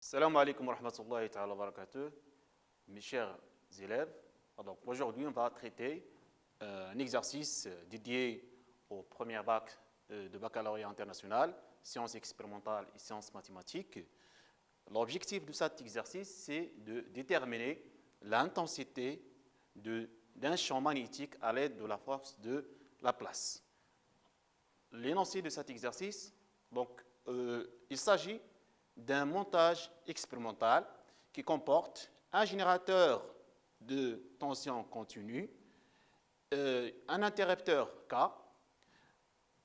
Salam alaikum wa rahmatullahi wa barakatuh, mes chers élèves. Alors, aujourd'hui, on va traiter un exercice dédié au premier bac de baccalauréat international, sciences expérimentales et sciences mathématiques. L'objectif de cet exercice, c'est de déterminer l'intensité d'un champ magnétique à l'aide de la force de Laplace. L'énoncé de cet exercice, donc, il s'agit d'un montage expérimental qui comporte un générateur de tension continue, un interrupteur K,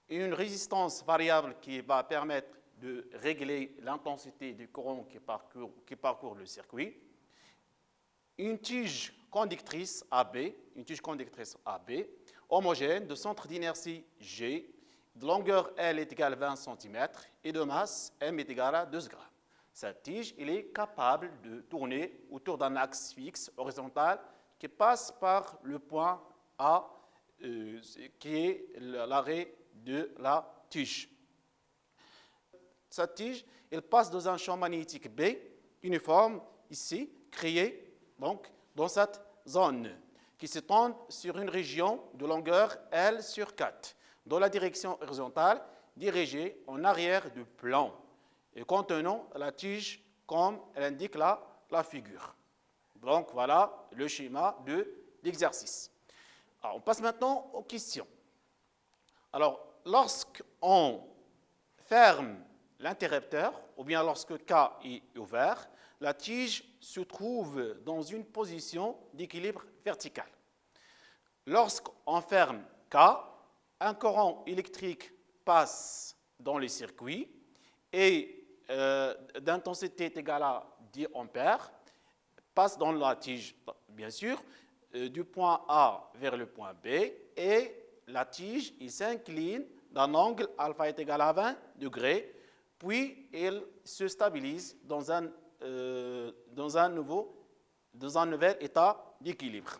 une résistance variable qui va permettre de régler l'intensité du courant qui parcourt le circuit, une tige conductrice AB, homogène de centre d'inertie G, de longueur L est égale à 20 cm et de masse M est égale à 2 grammes. Cette tige il est capable de tourner autour d'un axe fixe horizontal qui passe par le point A, qui est l'arrêt de la tige. Cette tige, elle passe dans un champ magnétique B uniforme, ici, créé donc, dans cette zone, qui s'étend sur une région de longueur L sur 4, dans la direction horizontale, dirigée en arrière du plan, et contenant la tige comme l'indique la figure. Donc, voilà le schéma de l'exercice. On passe maintenant aux questions. Alors, lorsqu'on ferme l'interrupteur, ou bien lorsque K est ouvert, la tige se trouve dans une position d'équilibre vertical. Lorsqu'on ferme K, un courant électrique passe dans le circuit et d'intensité égale à 10 ampères, passe dans la tige, bien sûr, du point A vers le point B, et la tige s'incline d'un angle alpha est égal à 20 degrés, puis elle se stabilise dans un nouvel état d'équilibre,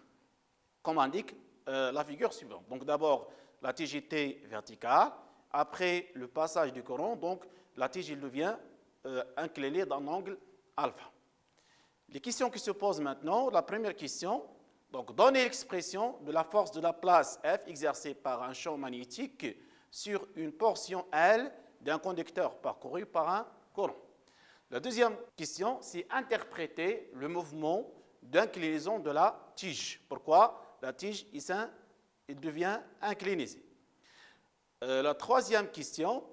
comme indique la figure suivante. Donc d'abord, la tige était verticale. Après le passage du courant, donc la tige devient inclinée d'un angle alpha. Les questions qui se posent maintenant, la première question, donc donner l'expression de la force de Laplace F exercée par un champ magnétique sur une portion L d'un conducteur parcouru par un courant. La deuxième question, c'est interpréter le mouvement d'inclinaison de la tige. Pourquoi la tige devient inclinée. La troisième question,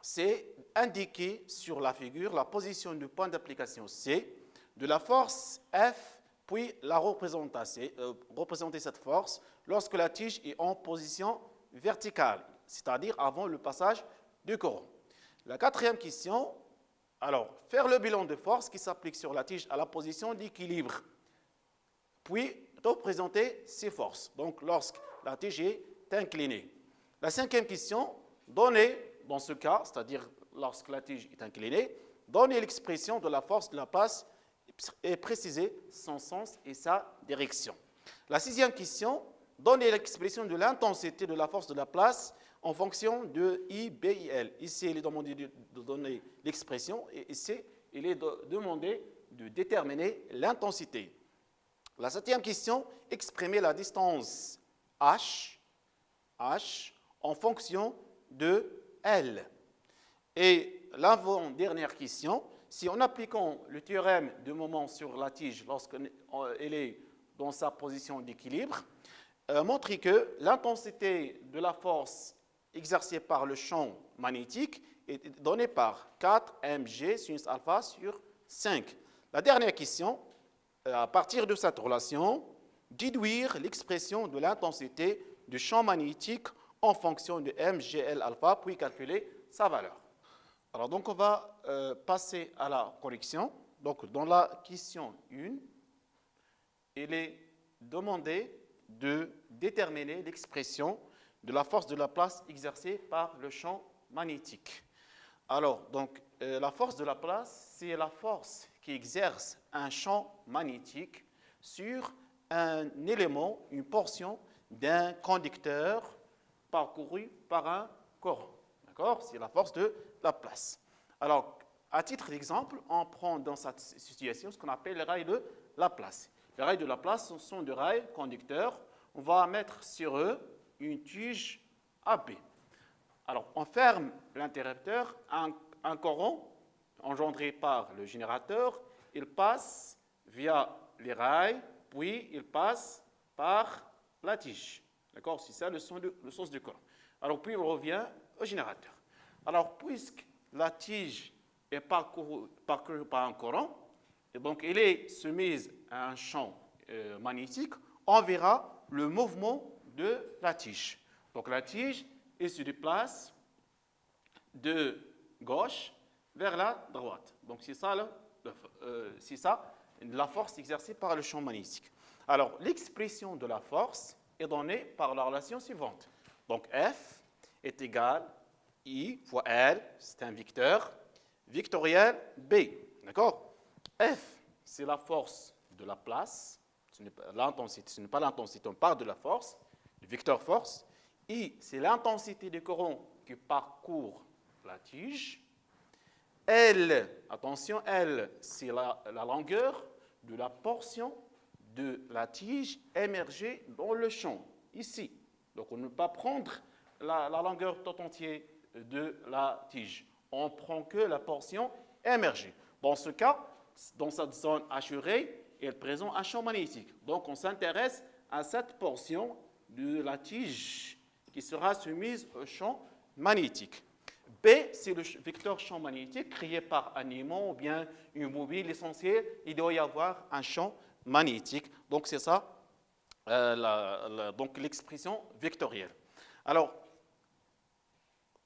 c'est indiquer sur la figure la position du point d'application C de la force F, puis la représenter cette force lorsque la tige est en position verticale, c'est-à-dire avant le passage du courant. La quatrième question, alors, faire le bilan de force qui s'applique sur la tige à la position d'équilibre, puis représenter ces forces, donc lorsque la tige est inclinée. La cinquième question, donner, dans ce cas, c'est-à-dire lorsque la tige est inclinée, donner l'expression de la force de Laplace et préciser son sens et sa direction. La sixième question, donner l'expression de l'intensité de la force de Laplace en fonction de I, B, I, L. Ici, il est demandé de donner l'expression et ici, il est demandé de déterminer l'intensité. La septième question, exprimer la distance H en fonction de L. Et l'avant-dernière question, si en appliquant le théorème de moment sur la tige lorsqu'elle est dans sa position d'équilibre, montrer que l'intensité de la force exercée par le champ magnétique est donnée par 4 mg sinus alpha sur 5. La dernière question, à partir de cette relation, déduire l'expression de l'intensité du champ magnétique en fonction de mgl alpha, puis calculer sa valeur. Alors, donc, on va passer à la correction. Donc, dans la question 1, il est demandé de déterminer l'expression de la force de Laplace exercée par le champ magnétique. Alors, donc, la force de Laplace, c'est la force qui exerce un champ magnétique sur un élément, une portion d'un conducteur parcouru par un courant. D'accord? C'est la force de Laplace. Alors, à titre d'exemple, on prend dans cette situation ce qu'on appelle les rails de Laplace. Les rails de Laplace sont des rails conducteurs. On va mettre sur eux une tige AB. Alors, on ferme l'interrupteur, un courant engendré par le générateur, il passe via les rails, puis il passe par la tige. D'accord? C'est ça le sens du courant. Alors, puis il revient au générateur. Alors, puisque la tige est parcourue par un courant, et donc elle est soumise à un champ magnétique, on verra le mouvement de la tige. Donc, la tige, elle se déplace de gauche vers la droite. Donc, c'est ça, la force exercée par le champ magnétique. Alors, l'expression de la force est donnée par la relation suivante. Donc, F est égal à I fois L, c'est un vecteur, vectoriel B. D'accord? F, c'est la force de la place, ce n'est pas l'intensité, on parle de la force, le vecteur force. I, c'est l'intensité du courant qui parcourt la tige. L, attention, L, c'est la longueur de la portion de la tige émergée dans le champ, ici. Donc, on ne peut pas prendre la longueur tout entière de la tige. On ne prend que la portion émergée. Dans ce cas, dans cette zone hachurée, il présente un champ magnétique. Donc, on s'intéresse à cette portion de la tige qui sera soumise au champ magnétique. B, c'est le vecteur champ magnétique créé par un aimant ou bien une bobine. L'essentiel, il doit y avoir un champ magnétique. Donc, c'est ça, donc l'expression vectorielle. Alors,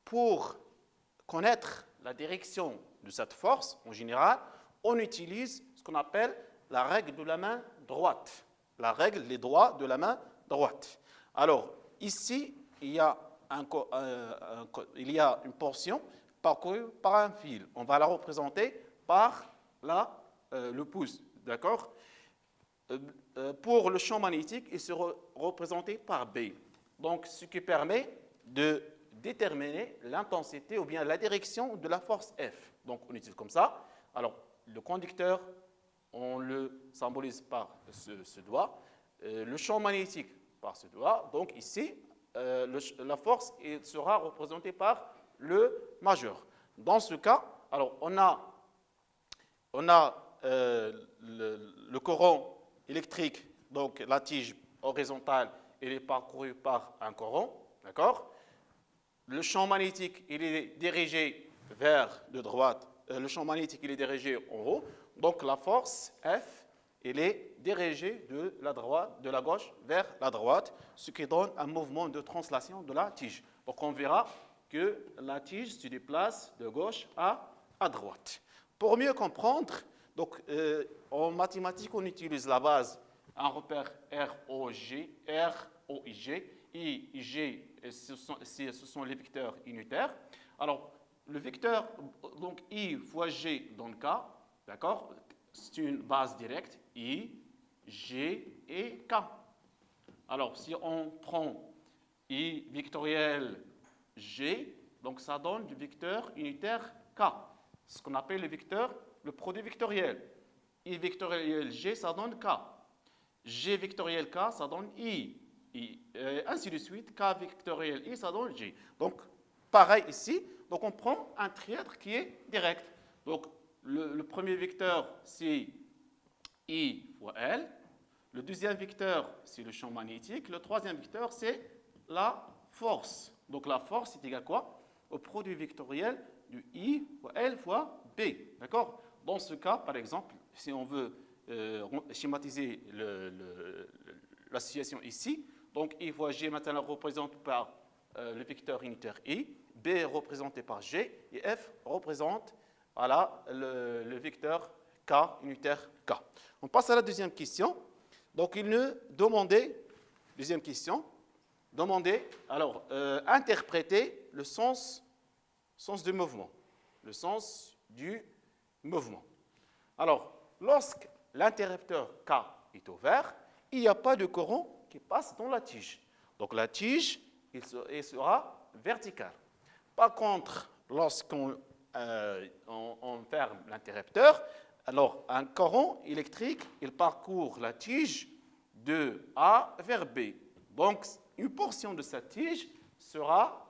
pour connaître la direction de cette force, en général, on utilise ce qu'on appelle la règle de la main droite. La règle des droits de la main droite. Alors, ici, il y a une portion parcourue par un fil. On va la représenter par le pouce. D'accord? Pour le champ magnétique, il sera représenté par B. Donc, ce qui permet de déterminer l'intensité ou bien la direction de la force F. Donc, on utilise comme ça. Alors, le conducteur, on le symbolise par ce doigt. Le champ magnétique par ce doigt. Donc, ici, la force sera représentée par le majeur. Dans ce cas, alors, on a le courant électrique, donc la tige horizontale, elle est parcourue par un courant, d'accord? Le champ magnétique, il est dirigé vers de droite, le champ magnétique, il est dirigé en haut, donc la force F, elle est dirigée de la gauche vers la droite, ce qui donne un mouvement de translation de la tige. Donc on verra que la tige se déplace de gauche à droite. Pour mieux comprendre, donc, en mathématiques, on utilise la base, un repère ROIG, I, G, ce sont les vecteurs unitaires. Alors, le vecteur, donc I fois G dans le K, d'accord, c'est une base directe, I, G et K. Alors, si on prend I vectoriel G, donc ça donne du vecteur unitaire K, ce qu'on appelle le produit vectoriel. I vectoriel G, ça donne K. G vectoriel K, ça donne I. Ainsi de suite, K vectoriel I, ça donne G. Donc, pareil ici. Donc, on prend un trièdre qui est direct. Donc, le premier vecteur, c'est I fois L. Le deuxième vecteur, c'est le champ magnétique. Le troisième vecteur, c'est la force. Donc, la force, c'est égal à quoi? Au produit vectoriel de I fois L fois B. D'accord? Dans ce cas, par exemple, si on veut schématiser la situation ici, donc I fois G maintenant représente par le vecteur unitaire I, B est représenté par G et F représente voilà, le vecteur K unitaire K. On passe à la deuxième question. Donc il nous demandait, deuxième question, alors interpréter le sens du mouvement. Le sens du mouvement. Alors, lorsque l'interrupteur K est ouvert, il n'y a pas de courant qui passe dans la tige. Donc la tige, elle sera verticale. Par contre, lorsqu'on on ferme l'interrupteur. Alors, un courant électrique, il parcourt la tige de A vers B. Donc, une portion de cette tige sera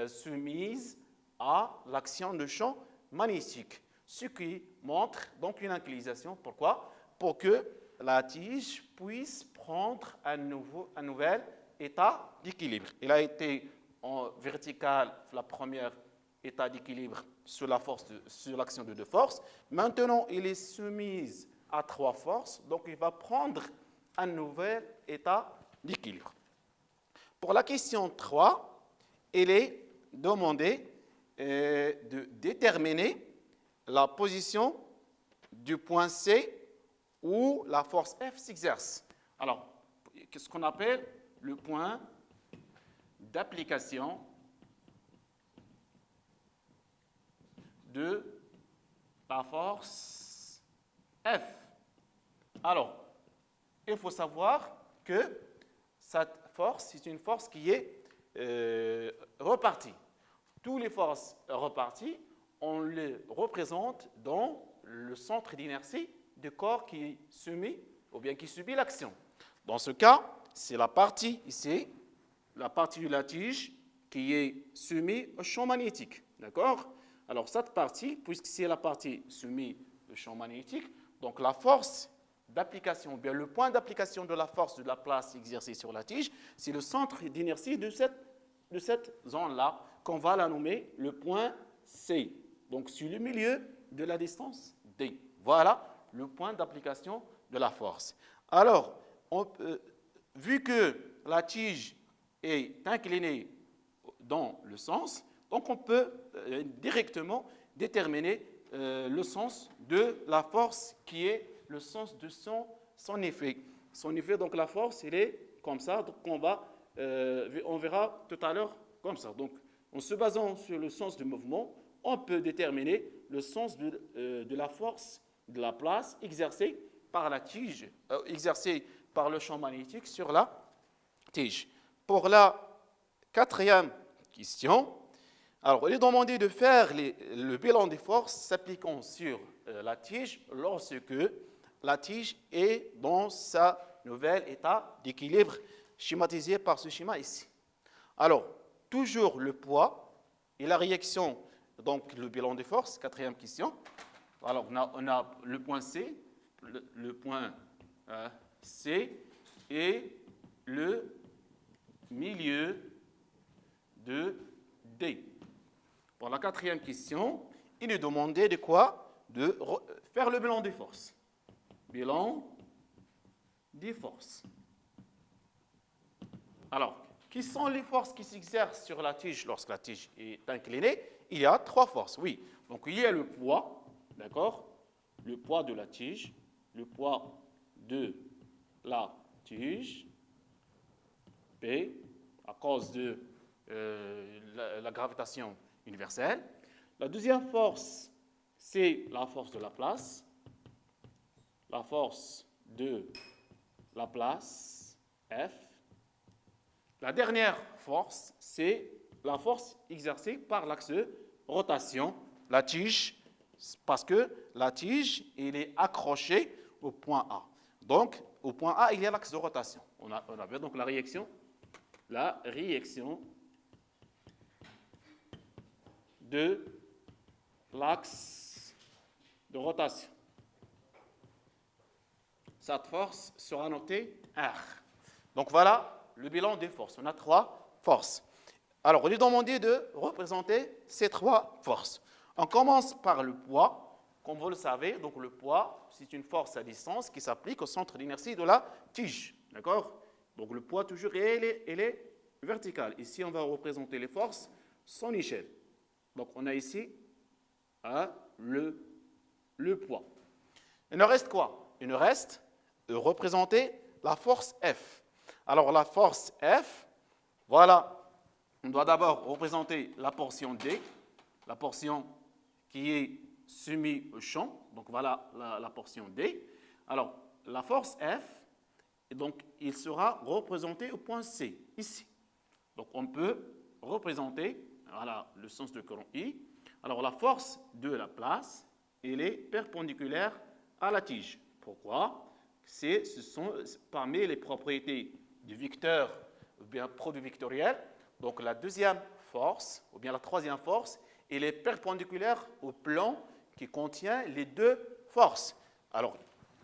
soumise à l'action de champ magnétique, ce qui montre donc une inclinisation. Pourquoi? Pour que la tige puisse prendre un nouvel état d'équilibre. Il a été en vertical, la première état d'équilibre sur l'action de deux forces. Maintenant, il est soumis à trois forces, donc il va prendre un nouvel état d'équilibre. Pour la question 3, il est demandé de déterminer la position du point C où la force F s'exerce. Alors, qu'est-ce qu'on appelle le point d'application de la force F? Alors, il faut savoir que cette force, c'est une force qui est repartie. Toutes les forces reparties, on les représente dans le centre d'inertie du corps qui est soumis ou bien qui subit l'action. Dans ce cas, c'est la partie ici, la partie de la tige qui est soumise au champ magnétique. D'accord? Alors, cette partie, puisque c'est la partie soumise au champ magnétique, donc la force d'application, bien le point d'application de la force de la place exercée sur la tige, c'est le centre d'inertie de cette zone-là, qu'on va la nommer le point C. Donc, sur le milieu de la distance D. Voilà le point d'application de la force. Alors, vu que la tige est inclinée dans le sens, donc on peut directement déterminer le sens de la force qui est le sens de son effet. Son effet, donc la force, elle est comme ça, donc on verra tout à l'heure comme ça. Donc, en se basant sur le sens du mouvement, on peut déterminer le sens de la force de la place exercée par la tige, exercée par le champ magnétique sur la tige. Pour la quatrième question, alors, il est demandé de faire le bilan des forces s'appliquant sur la tige lorsque la tige est dans sa nouvel état d'équilibre schématisé par ce schéma ici. Alors, toujours le poids et la réaction, donc le bilan des forces, quatrième question. Alors, on a le point C, le point C et le milieu de D. Pour la quatrième question, il est demandé de quoi? De faire le bilan des forces. Bilan des forces. Alors, qui sont les forces qui s'exercent sur la tige lorsque la tige est inclinée? Il y a trois forces, oui. Donc, il y a le poids, d'accord? Le poids de la tige, le poids de la tige, P, à cause de la gravitation universelle. La deuxième force, c'est la force de la place. La force de la place, F. La dernière force, c'est la force exercée par l'axe de rotation, la tige, parce que la tige, elle est accrochée au point A. Donc, au point A, il y a l'axe de rotation. On a vu donc la réaction de l'axe de rotation. Cette force sera notée R. Donc voilà le bilan des forces. On a trois forces. Alors, il est demandé de représenter ces trois forces. On commence par le poids. Comme vous le savez, donc le poids, c'est une force à distance qui s'applique au centre d'inertie de la tige. D'accord? Donc le poids, toujours, elle est verticale. Ici, on va représenter les forces sans échelle. Donc on a ici le poids. Il nous reste quoi? Il nous reste de représenter la force F. Alors la force F, voilà, on doit d'abord représenter la portion D, la portion qui est soumise au champ. Donc voilà la portion D. Alors la force F, donc il sera représenté au point C, ici. Donc on peut représenter, voilà le sens de courant I, Alors, la force de la place, elle est perpendiculaire à la tige. Pourquoi? Ce sont parmi les propriétés du vecteur ou bien produit vectoriel. Donc, la deuxième force, ou bien la troisième force, elle est perpendiculaire au plan qui contient les deux forces. Alors,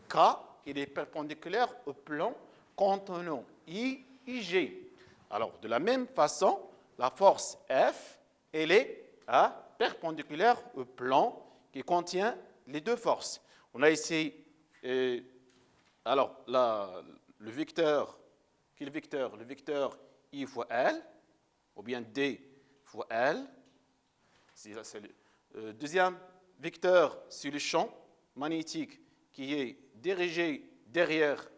K, il est perpendiculaire au plan contenant I et G. Alors, de la même façon, la force F, elle est perpendiculaire au plan qui contient les deux forces. On a ici, alors, le vecteur, quel vecteur? Le vecteur I fois L, ou bien D fois L. C'est le deuxième vecteur sur le champ magnétique qui est dirigé derrière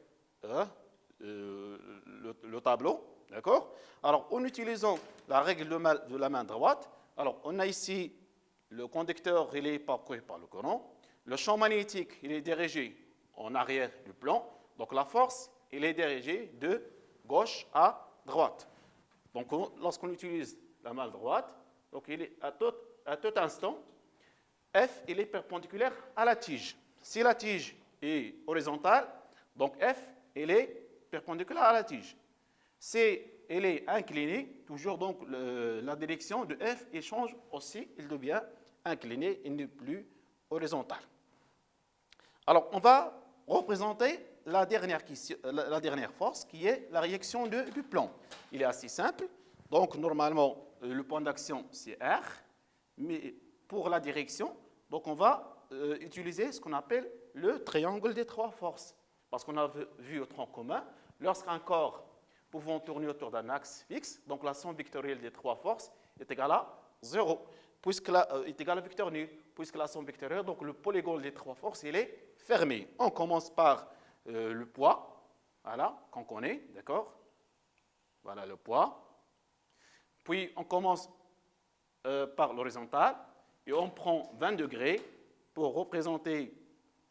le tableau. D'accord? Alors, en utilisant la règle de la main droite, alors on a ici le conducteur, il est parcouru par le courant. Le champ magnétique, il est dirigé en arrière du plan. Donc, la force, il est dirigée de gauche à droite. Donc, lorsqu'on utilise la main droite, donc il est à tout instant, F, il est perpendiculaire à la tige. Si la tige est horizontale, donc F, il est perpendiculaire à la tige. Si elle est inclinée, toujours donc la direction de F, il change aussi, il devient incliné, il n'est plus horizontal. Alors, on va représenter la dernière force qui est la réaction du plan. Il est assez simple. Donc, normalement, le point d'action, c'est R. Mais pour la direction, donc on va utiliser ce qu'on appelle le triangle des trois forces. Parce qu'on a vu au tronc commun, lorsqu'un corps pouvant tourner autour d'un axe fixe, donc la somme vectorielle des trois forces est égale à 0, est égale à vecteur nul, puisque la somme vectorielle, donc le polygone des trois forces, il est fermé. On commence par le poids, voilà, qu'on connaît, d'accord? Voilà le poids. Puis on commence par l'horizontale et on prend 20 degrés pour représenter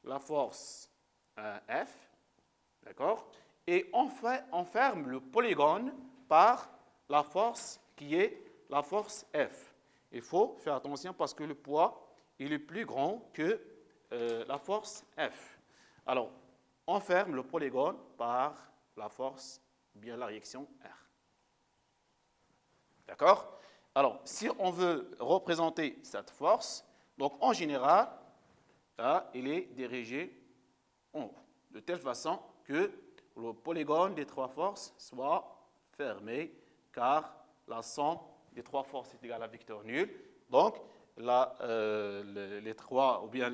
la force F, d'accord? Et on ferme le polygone par la force qui est la force F. Il faut faire attention parce que le poids il est plus grand que la force F. Alors, on ferme le polygone par la force, bien la réaction R. D'accord? Alors, si on veut représenter cette force, donc en général, il est dirigé en haut, de telle façon que le polygone des trois forces soit fermé, car la somme des trois forces est égale à vecteur nul. Donc, les trois, ou bien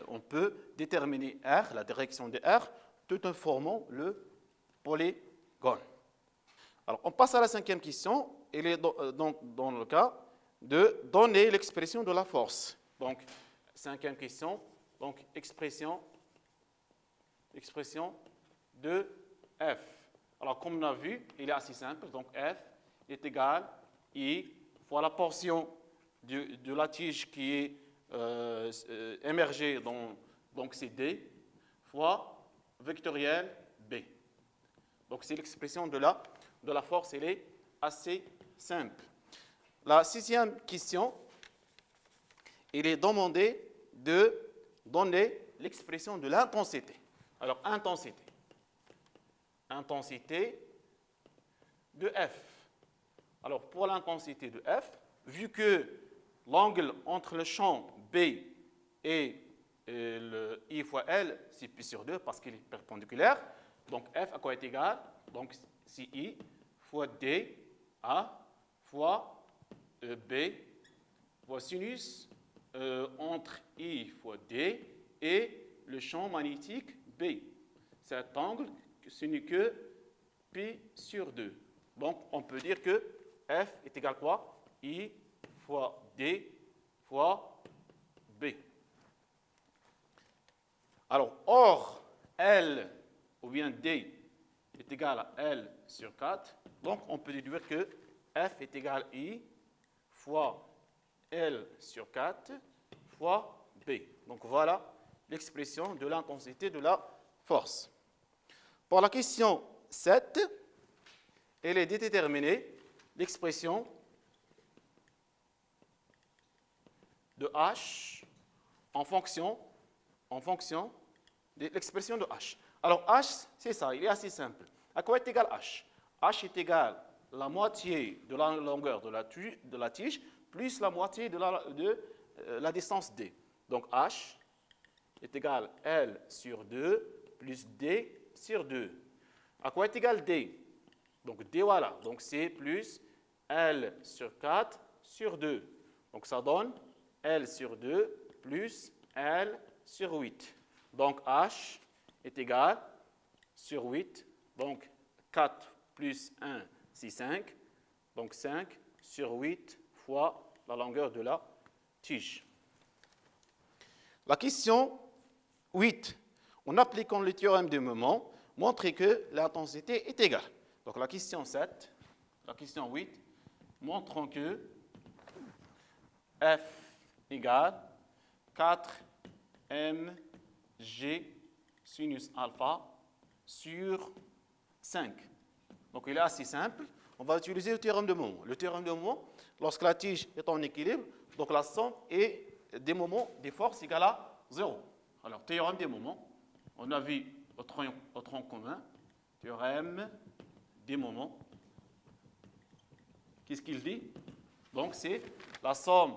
on peut déterminer R, la direction de R, tout en formant le polygone. Alors, on passe à la cinquième question. Il est donc dans le cas de donner l'expression de la force. Donc, cinquième question, donc expression de F. Alors, comme on a vu, il est assez simple. Donc, F est égal à I fois la portion de la tige qui est émergée, donc c'est D, fois vectoriel B. Donc, c'est l'expression de la force, elle est assez simple. La sixième question, il est demandé de donner l'expression de l'intensité. Alors, intensité de F. Alors, pour l'intensité de F, vu que l'angle entre le champ B et le I fois L, c'est pi sur 2 parce qu'il est perpendiculaire, donc F à quoi est égal? Donc, c'est I fois D A fois B fois sinus entre I fois D et le champ magnétique B. Cet angle, ce n'est que pi sur 2. Donc, on peut dire que F est égal à quoi? I fois D fois B. Alors, or, L ou bien D est égal à L sur 4. Donc, on peut déduire que F est égal à I fois L sur 4 fois B. Donc, voilà l'expression de l'intensité de la force. Pour la question 7, elle est déterminée l'expression de H en fonction de l'expression de H. Alors, H, c'est ça, il est assez simple. À quoi est égal H? H est égal à la moitié de la longueur de la tige plus la moitié de la distance D. Donc, H est égal à L sur 2 plus D sur 2. À quoi est égal D? Donc, D, voilà. Donc, c'est plus L sur 4 sur 2. Donc, ça donne L sur 2 plus L sur 8. Donc, H est égal sur 8. Donc, 4 plus 1, c'est 5. Donc, 5 sur 8 fois la longueur de la tige. La question 8. En appliquant le théorème de moment, montrez que l'intensité est égale. Donc, la question 7, la question 8, montrons que F égale 4 mg sinus alpha sur 5. Donc, il est assez simple. On va utiliser le théorème de moment. Le théorème de moment, lorsque la tige est en équilibre, donc la somme est des moments, des forces égale à 0. Alors, théorème des moments, on a vu au tronc commun, théorème des moments. Qu'est-ce qu'il dit? Donc, c'est la somme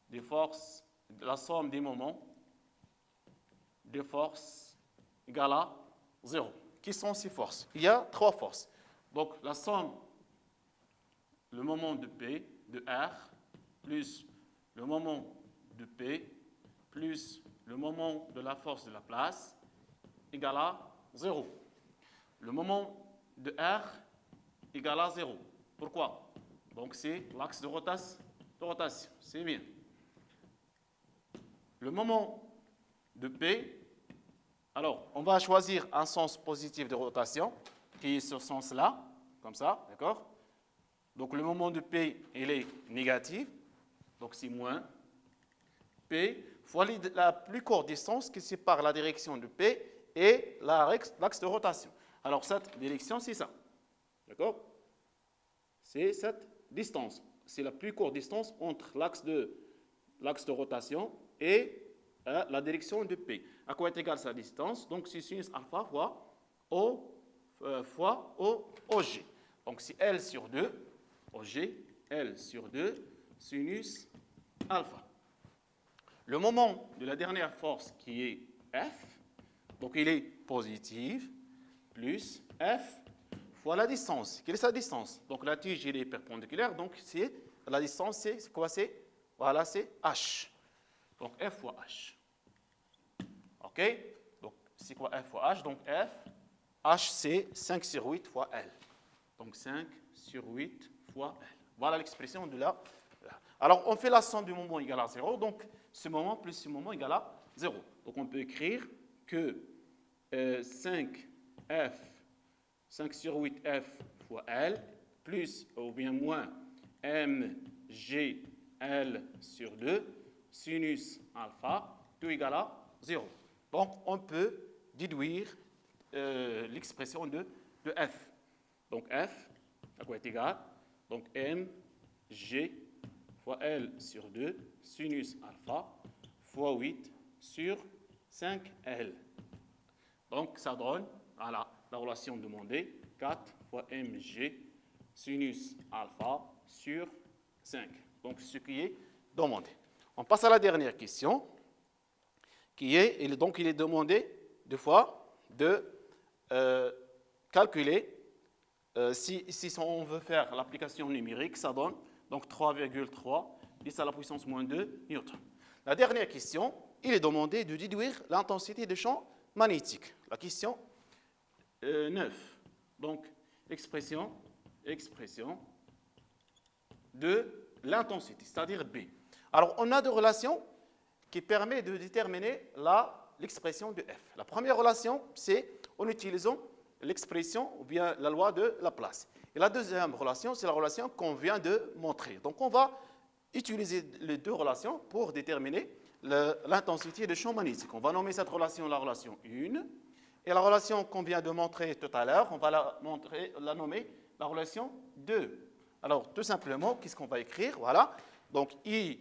des forces, la somme des moments des forces égale à 0. Qui sont ces forces? Il y a 3 forces. Donc, la somme, le moment de P, de R, plus le moment de P, plus le moment de la force de la place, égale à 0. Le moment de R égale à 0. Pourquoi? Donc, c'est l'axe de rotation. C'est bien. Le moment de P, alors, on va choisir un sens positif de rotation, qui est ce sens-là, comme ça, d'accord? Donc, le moment de P, il est négatif, donc c'est moins P fois la plus courte distance qui sépare la direction de P et l'axe de rotation. Alors, cette direction, c'est ça, d'accord? C'est cette distance. C'est la plus courte distance entre l'axe de rotation et la direction de P. À quoi est égale sa distance? Donc, c'est sinus alpha fois OG. Donc, c'est L sur 2, OG, L sur 2, sinus alpha. Le moment de la dernière force qui est F, donc il est positif, plus F fois la distance. Quelle est sa distance? Donc, la tige, elle est perpendiculaire, donc la distance, c'est quoi? Voilà, c'est H. Donc, F fois H. OK? Donc, c'est quoi F fois H? Donc, H, c'est 5 sur 8 fois L. Donc, 5 sur 8 fois L. Voilà l'expression de la... Alors, on fait la somme du moment égale à 0. Donc, ce moment plus ce moment égale à 0. Donc, on peut écrire que 5 sur 8F fois L, plus ou bien moins MGL sur 2, sinus alpha, tout égale à 0. Donc, on peut déduire l'expression de F. Donc, F, à quoi est égal? Donc, MG fois L sur 2, sinus alpha, fois 8 sur 5L. Donc, ça donne, voilà, la relation demandée, 4 fois mg sinus alpha sur 5. Donc, ce qui est demandé. On passe à la dernière question, qui est, donc il est demandé deux fois de calculer, si on veut faire l'application numérique, ça donne donc 3,3 10 à la puissance moins 2 newtons. La dernière question, il est demandé de déduire l'intensité de champ magnétique. La question 9. Donc, expression de l'intensité, c'est-à-dire B. Alors, on a deux relations qui permettent de déterminer l'expression de F. La première relation, c'est en utilisant l'expression ou bien la loi de Laplace. Et la deuxième relation, c'est la relation qu'on vient de montrer. Donc, on va utiliser les deux relations pour déterminer l'intensité de champ magnétique. On va nommer cette relation la relation 1. Et la relation qu'on vient de montrer tout à l'heure, on va la nommer la relation 2. Alors, tout simplement, qu'est-ce qu'on va écrire? Voilà. Donc, I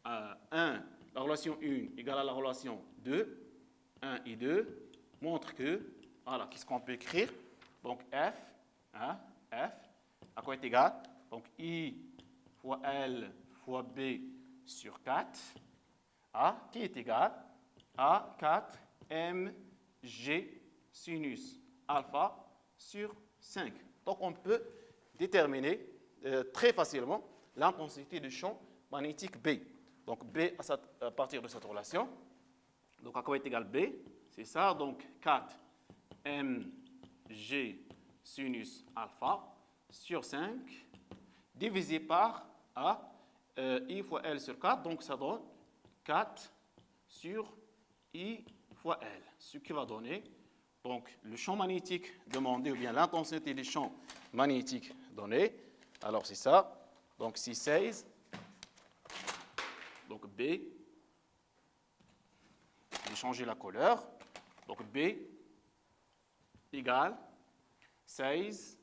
1, la relation 1 égale à la relation 2, 1 et 2, montre que, voilà, qu'est-ce qu'on peut écrire? Donc, F, hein, F, à quoi est égal? Donc, I fois L fois B sur 4, A, qui est égal à 4 mg sinus alpha sur 5. Donc, on peut déterminer très facilement l'intensité du champ magnétique B. Donc, B à partir de cette relation. Donc, à quoi est égal B? C'est ça. Donc, 4 mg sinus alpha sur 5 divisé par A, I fois L sur 4. Donc, ça donne 4 sur I fois L. Ce qui va donner donc, le champ magnétique demandé, ou bien l'intensité du champ magnétique donné. Alors, c'est ça. Donc, c'est 16. Donc, B. Je vais changer la couleur. Donc, B égale 16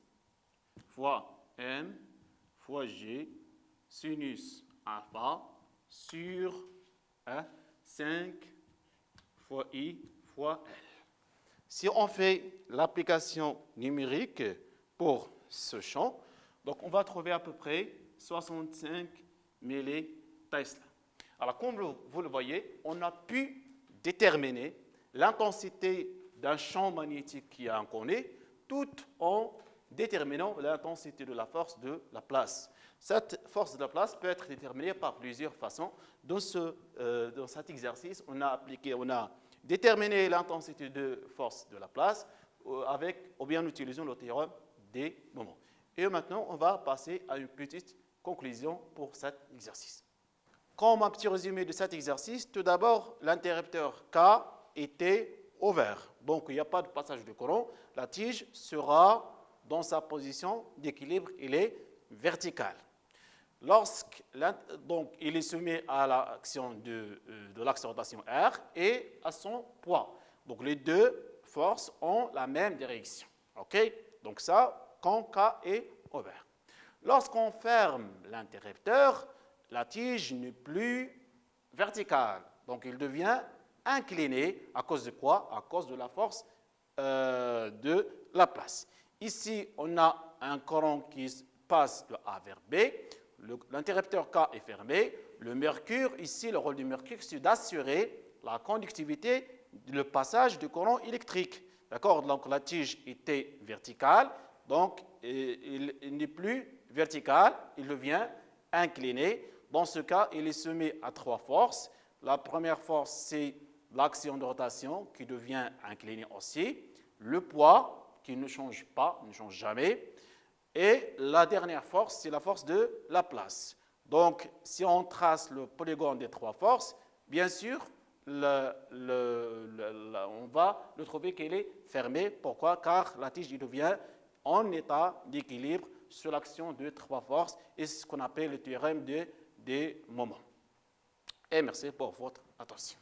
fois M fois G sinus alpha sur 5 fois I fois L. Si on fait l'application numérique pour ce champ, donc on va trouver à peu près 65 millitesla. Alors, comme vous le voyez, on a pu déterminer l'intensité d'un champ magnétique qui est inconnu, tout en déterminant l'intensité de la force de la place. Cette force de la place peut être déterminée par plusieurs façons. Dans cet exercice, on a déterminé l'intensité de force de la place ou bien en utilisant le théorème des moments. Et maintenant, on va passer à une petite conclusion pour cet exercice. Comme un petit résumé de cet exercice, tout d'abord, l'interrupteur K était ouvert. Donc, il n'y a pas de passage de courant. La tige sera dans sa position d'équilibre, il est vertical. Il est soumis à l'action de l'axe de rotation R et à son poids. Donc, les deux forces ont la même direction. OK? Donc, ça, quand K est ouvert. Lorsqu'on ferme l'interrupteur, la tige n'est plus verticale. Donc, il devient incliné. À cause de quoi? À cause de la force de la place. Ici, on a un courant qui passe de A vers B. L'interrupteur K est fermé. Le mercure, ici, le rôle du mercure, c'est d'assurer la conductivité, le passage du courant électrique. D'accord? Donc, la tige était verticale. Donc, il n'est plus vertical, il devient incliné. Dans ce cas, il est soumis à trois forces. La première force, c'est l'action de rotation qui devient incliné aussi. Le poids qui ne change pas, ne change jamais. Et la dernière force, c'est la force de la place. Donc, si on trace le polygone des trois forces, bien sûr, on va le trouver qu'il est fermé. Pourquoi? Car la tige devient en état d'équilibre sur l'action de trois forces, et c'est ce qu'on appelle le théorème des moments. Et merci pour votre attention.